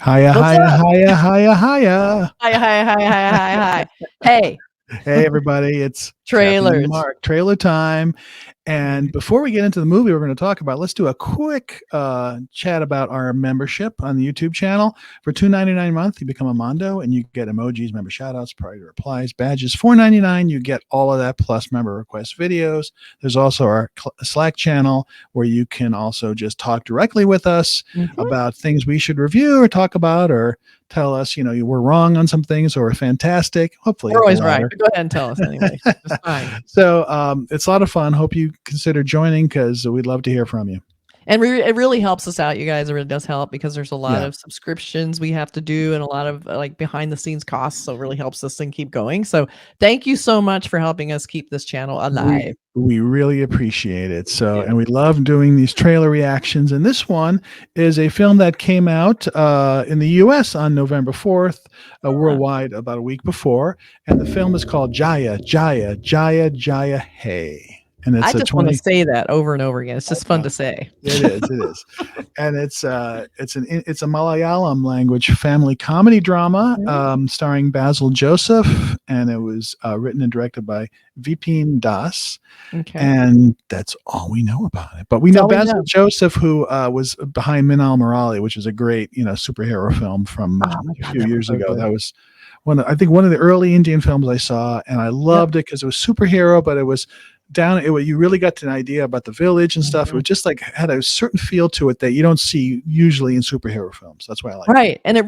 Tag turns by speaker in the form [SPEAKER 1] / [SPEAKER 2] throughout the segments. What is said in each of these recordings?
[SPEAKER 1] Hiya,
[SPEAKER 2] What's
[SPEAKER 1] hiya,
[SPEAKER 2] up?
[SPEAKER 1] hiya, hiya, hiya.
[SPEAKER 2] Hi. Hey,
[SPEAKER 1] Hey, everybody, it's Captain
[SPEAKER 2] trailers.
[SPEAKER 1] Mark. Trailer time. And before we get into the movie we're going to talk about, let's do a quick chat about our membership on the YouTube channel. For $2.99 a month, you become a Mondo and you get emojis, member shoutouts, priority replies, badges. $4.99, you get all of that plus member request videos. There's also our Slack channel where you can also just talk directly with us about things we should review or talk about, or tell us, you were wrong on some things or fantastic. Hopefully,
[SPEAKER 2] We're always
[SPEAKER 1] the
[SPEAKER 2] right.
[SPEAKER 1] latter.
[SPEAKER 2] But go ahead and tell us anyway. It's fine.
[SPEAKER 1] So it's a lot of fun. Hope you consider joining because we'd love to hear from you.
[SPEAKER 2] And it really helps us out, you guys. It really does help because there's a lot
[SPEAKER 1] Yeah.
[SPEAKER 2] of subscriptions we have to do and a lot of like behind the scenes costs. So it really helps this thing keep going. So thank you so much for helping us keep this channel alive.
[SPEAKER 1] We really appreciate it. So,
[SPEAKER 2] Yeah.
[SPEAKER 1] and we love doing these trailer reactions. And this one is a film that came out in the US on November 4th, worldwide about a week before. And the film is called Jaya, Jaya, Jaya, Jaya, Hey. And it's
[SPEAKER 2] I just want to say that over and over again. It's just fun to say.
[SPEAKER 1] It is. And it's a Malayalam language family comedy drama starring Basil Joseph, and it was written and directed by Vipin Das.
[SPEAKER 2] Okay.
[SPEAKER 1] And that's all we know about it. But we know Basil Joseph, who was behind Minal Murali, which is a great, superhero film from a few years ago. That was one of the early Indian films I saw, and I loved it because it was superhero, but it was you really got an idea about the village and stuff. It was just like had a certain feel to it that you don't see usually in superhero films. That's why I like it.
[SPEAKER 2] Right. And it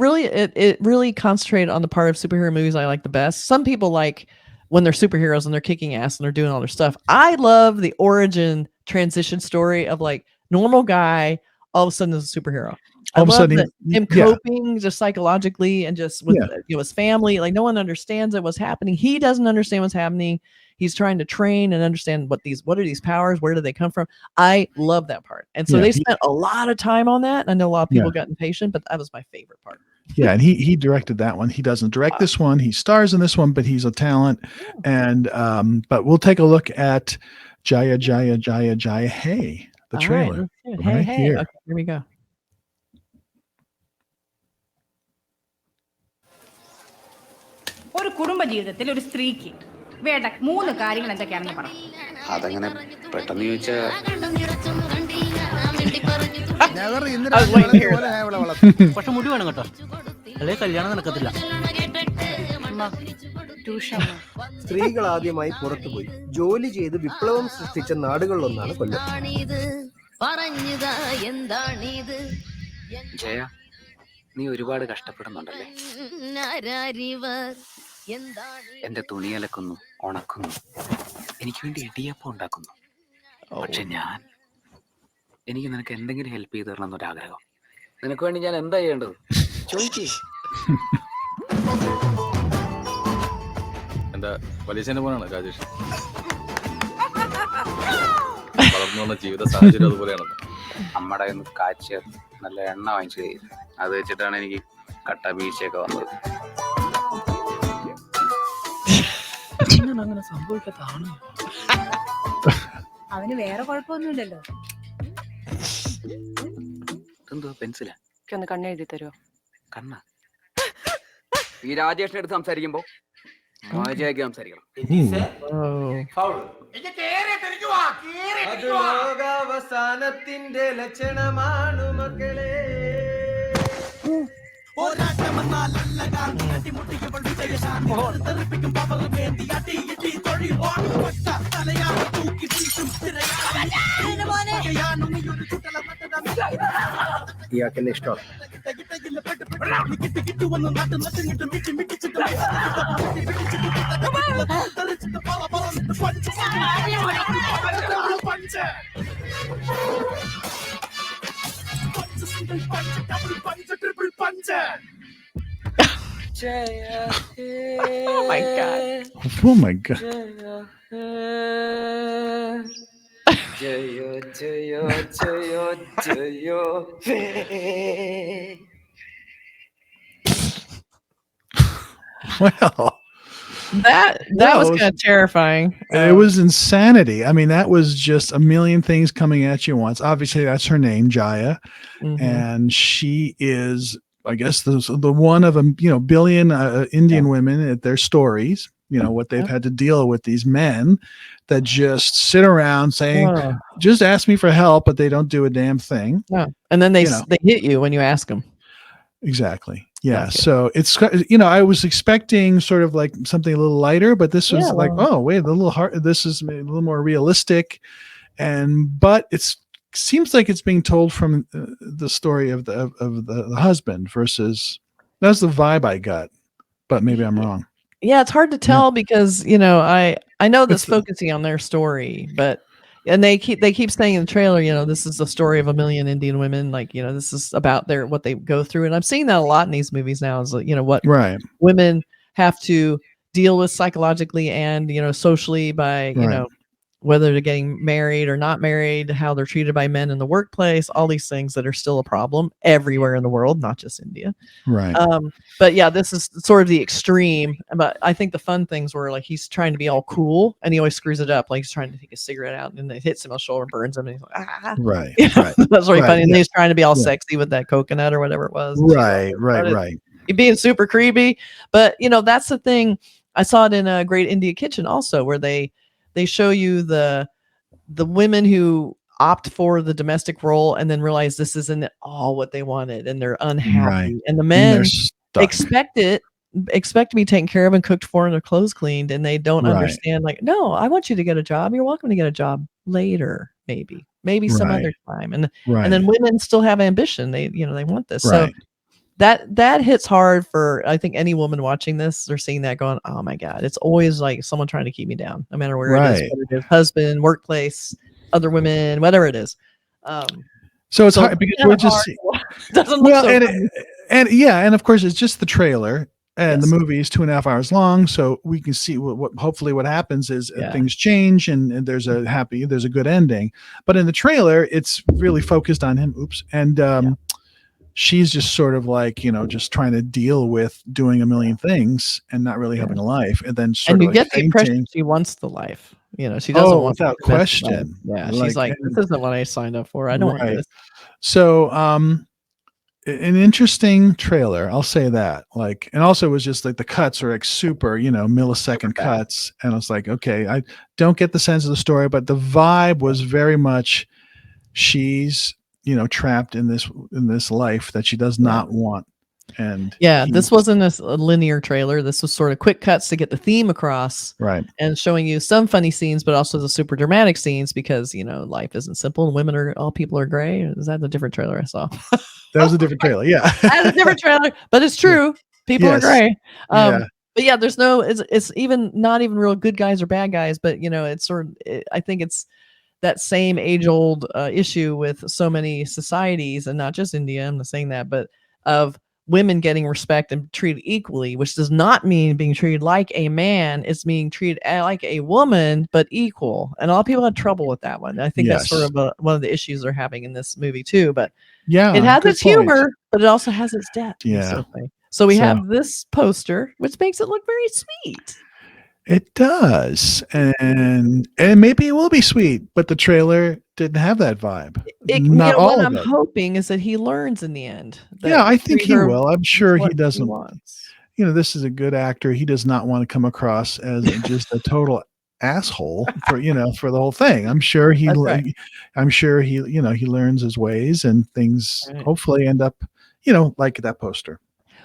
[SPEAKER 2] really concentrated on the part of superhero movies I like the best. Some people like when they're superheroes and they're kicking ass and they're doing all their stuff. I love the origin transition story of like normal guy all of a sudden is a superhero. I love him coping just psychologically and just with his family. Like no one understands what's happening. He doesn't understand what's happening. He's trying to train and understand what are these powers? Where do they come from? I love that part. And so they spent a lot of time on that. I know a lot of people got impatient, but that was my favorite part.
[SPEAKER 1] Yeah, and he directed that one. He doesn't direct this one. He stars in this one, but he's a talent. And but we'll take a look at Jaya Jaya Jaya Jaya Hey, the trailer.
[SPEAKER 2] Right, hey. Okay, here we go.
[SPEAKER 3] ഒരു കുടുംബ ജീവിതത്തിൽ ഒരു സ്ത്രീക്ക് വേണ്ട 3 കാര്യങ്ങൾ എന്തൊക്കെയാണെന്ന് പറ.
[SPEAKER 4] അതങ്ങനെ പെട്ടെന്ന് ചോദിച്ചാ
[SPEAKER 5] പക്ഷെ മുടി വേണം കേട്ടോ, അല്ലെ കല്യാണം നടക്കത്തില്ല.
[SPEAKER 6] സ്ത്രീകൾ ആദ്യമായി പുറത്തുപോയി ജോലി ചെയ്ത് വിപ്ലവം സൃഷ്ടിച്ച നാടുകളിലൊന്നാണ് കൊല്ലം.
[SPEAKER 4] ജയ, നീ ഒരുപാട് കഷ്ടപ്പെടുന്നുണ്ടല്ലേ. എന്റെ തുണി അലക്കുന്നു, ഉണക്കുന്നു, എനിക്ക് വേണ്ടി ഇടിയപ്പം ഉണ്ടാക്കുന്നു. പക്ഷെ എനിക്ക് നിനക്ക് എന്തെങ്കിലും ഹെൽപ്പ് ചെയ്ത് തരണം എന്നൊരാഗ്രഹം. നിനക്ക് വേണ്ടി ഞാൻ എന്താ ചെയ്യേണ്ടത് ചോദിക്കേ.
[SPEAKER 7] എന്താ വലിയ പോലാണ് രാജേഷ്? വളർന്നു വന്ന ജീവിത സാഹചര്യം അതുപോലെയാണ്.
[SPEAKER 4] അമ്മടെ ഒന്ന് കാച്ച് നല്ല എണ്ണ വാങ്ങിച്ചു കഴിയും. അത് വെച്ചിട്ടാണ് എനിക്ക് കട്ട വീഴ്ചയൊക്കെ വന്നത്. അങ്ങനെ സംഭവിക്കാത്തതാണ്.
[SPEAKER 3] അവന് വേറെ കുഴപ്പമൊന്നുമില്ലല്ലോ.
[SPEAKER 4] എന്തോ പെൻസിലാ?
[SPEAKER 3] ഒന്ന് കണ്ണെഴുതി തരുമോ?
[SPEAKER 4] കണ്ണ ഈ രാജേഷിനെ എടുത്ത് സംസാരിക്കുമ്പോ മാജയ്ക്ക് സംസാരിക്കണം.
[SPEAKER 6] അവസാനത്തിന്റെ ലക്ഷണമാണ് മക്കളെ. ഇയാൾക്കെന്നെ ഇഷ്ടമാണ്.
[SPEAKER 2] Oh my god.
[SPEAKER 1] Oh my god.
[SPEAKER 4] Jaya Jaya Jaya Jaya.
[SPEAKER 1] Well,
[SPEAKER 2] that was kind of terrifying.
[SPEAKER 1] It was insanity. I mean, that was just a million things coming at you once. Obviously, that's her name, Jaya, and she is I guess the one of a billion Indian women at their stories. What they've had to deal with, these men that just sit around saying, "Just ask me for help," but they don't do a damn thing.
[SPEAKER 2] No. And then they hit you when you ask them.
[SPEAKER 1] Exactly. Yeah. So it's I was expecting sort of like something a little lighter, but this was oh wait, a little hard. This is a little more realistic, but it's seems like it's being told from the story of the husband versus that's the vibe I got, but maybe I'm wrong.
[SPEAKER 2] Yeah, it's hard to tell because I know that's focusing on their story, and they keep saying in the trailer, this is the story of a million Indian women, like this is about what they go through, and I'm seeing that a lot in these movies now. Is what women have to deal with psychologically and socially by whether they're getting married or not married, how they're treated by men in the workplace, all these things that are still a problem everywhere in the world, not just India.
[SPEAKER 1] Right.
[SPEAKER 2] But yeah, this is sort of the extreme. But I think the fun things were like he's trying to be all cool and he always screws it up. Like he's trying to take a cigarette out and it hits him on the shoulder and burns him. And he's like, ah. Right. That's really funny. And he's trying to be all sexy with that coconut or whatever it was.
[SPEAKER 1] Right.
[SPEAKER 2] He's being super creepy. But that's the thing. I saw it in a Great India Kitchen also, where they show you the women who opt for the domestic role and then realize this isn't all what they wanted and they're unhappy. And the men expect to be taken care of and cooked for and their clothes cleaned, and they don't understand, like, no, I want you to get a job. You're welcome to get a job later, maybe some other time. And then women still have ambition. They want this. So that hits hard for, I think, any woman watching this or seeing that going, oh my God, it's always like someone trying to keep me down, no matter where it is, whether it is husband, workplace, other women, whatever it is.
[SPEAKER 1] So it's hard because we're just
[SPEAKER 2] doesn't look
[SPEAKER 1] and of course it's just the trailer, and the movie is 2.5 hours long, so we can see what hopefully what happens is things change and there's a good ending. But in the trailer, it's really focused on him. She's just sort of like, just trying to deal with doing a million things and not really having a life. And then
[SPEAKER 2] you get the impression she wants the life. She doesn't want
[SPEAKER 1] without question.
[SPEAKER 2] Yeah. She's like, this isn't what I signed up for. I don't want this.
[SPEAKER 1] So, an interesting trailer. I'll say that. Like, and also it was just like the cuts are like super, millisecond cuts. And I was like, okay, I don't get the sense of the story, but the vibe was very much she's trapped in this life that she does not want. And
[SPEAKER 2] this wasn't a linear trailer. This was sort of quick cuts to get the theme across, and showing you some funny scenes, but also the super dramatic scenes because life isn't simple and all people are gray. Is that a different trailer I saw?
[SPEAKER 1] That was a different trailer. Yeah,
[SPEAKER 2] that's a different trailer, but it's true. People are gray. But yeah, there's it's even not even real good guys or bad guys, but it's I think it's that same age-old issue with so many societies, and not just India, I'm not saying that, but of women getting respect and treated equally, which does not mean being treated like a man. It's being treated like a woman, but equal. And a lot of people had trouble with that one. I think that's sort of one of the issues they're having in this movie too. But it has its humor, but it also has its depth.
[SPEAKER 1] Yeah.
[SPEAKER 2] So we have this poster, which makes it look very sweet.
[SPEAKER 1] It does, and maybe it will be sweet, but the trailer didn't have that vibe.
[SPEAKER 2] What I'm hoping is that he learns in the end.
[SPEAKER 1] I think he will. I'm sure he doesn't. This is a good actor. He does not want to come across as just a total asshole for for the whole thing. I'm sure he learns his ways, and things hopefully end up like that poster.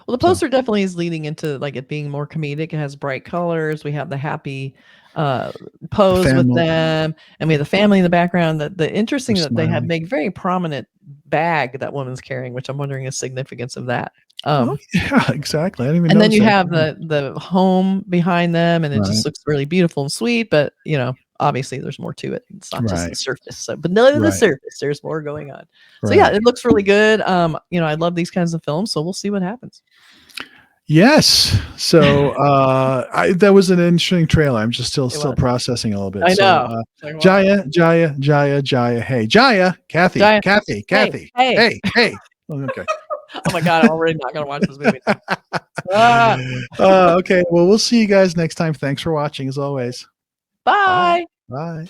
[SPEAKER 2] Well, the poster definitely is leading into like it being more comedic. It has bright colors. We have the happy pose with them, and we have the family in the background. The interesting that they have make very prominent bag that woman's carrying, which I'm wondering the significance of that.
[SPEAKER 1] Yeah, exactly. I didn't even.
[SPEAKER 2] And then you have the home behind them, and it just looks really beautiful and sweet. But obviously there's more to it. It's not just the surface. So, but no, the surface, there's more going on. So yeah, it looks really good. I love these kinds of films, so we'll see what happens.
[SPEAKER 1] Yes. So that was an interesting trailer. I'm just still processing a little bit.
[SPEAKER 2] I know.
[SPEAKER 1] So, Jaya, Jaya, Jaya, Jaya. Hey, Jaya, Kathy. Hey. Okay.
[SPEAKER 2] Oh my God, I'm already not going to watch this movie.
[SPEAKER 1] Okay. Well, we'll see you guys next time. Thanks for watching as always.
[SPEAKER 2] Bye.
[SPEAKER 1] Bye.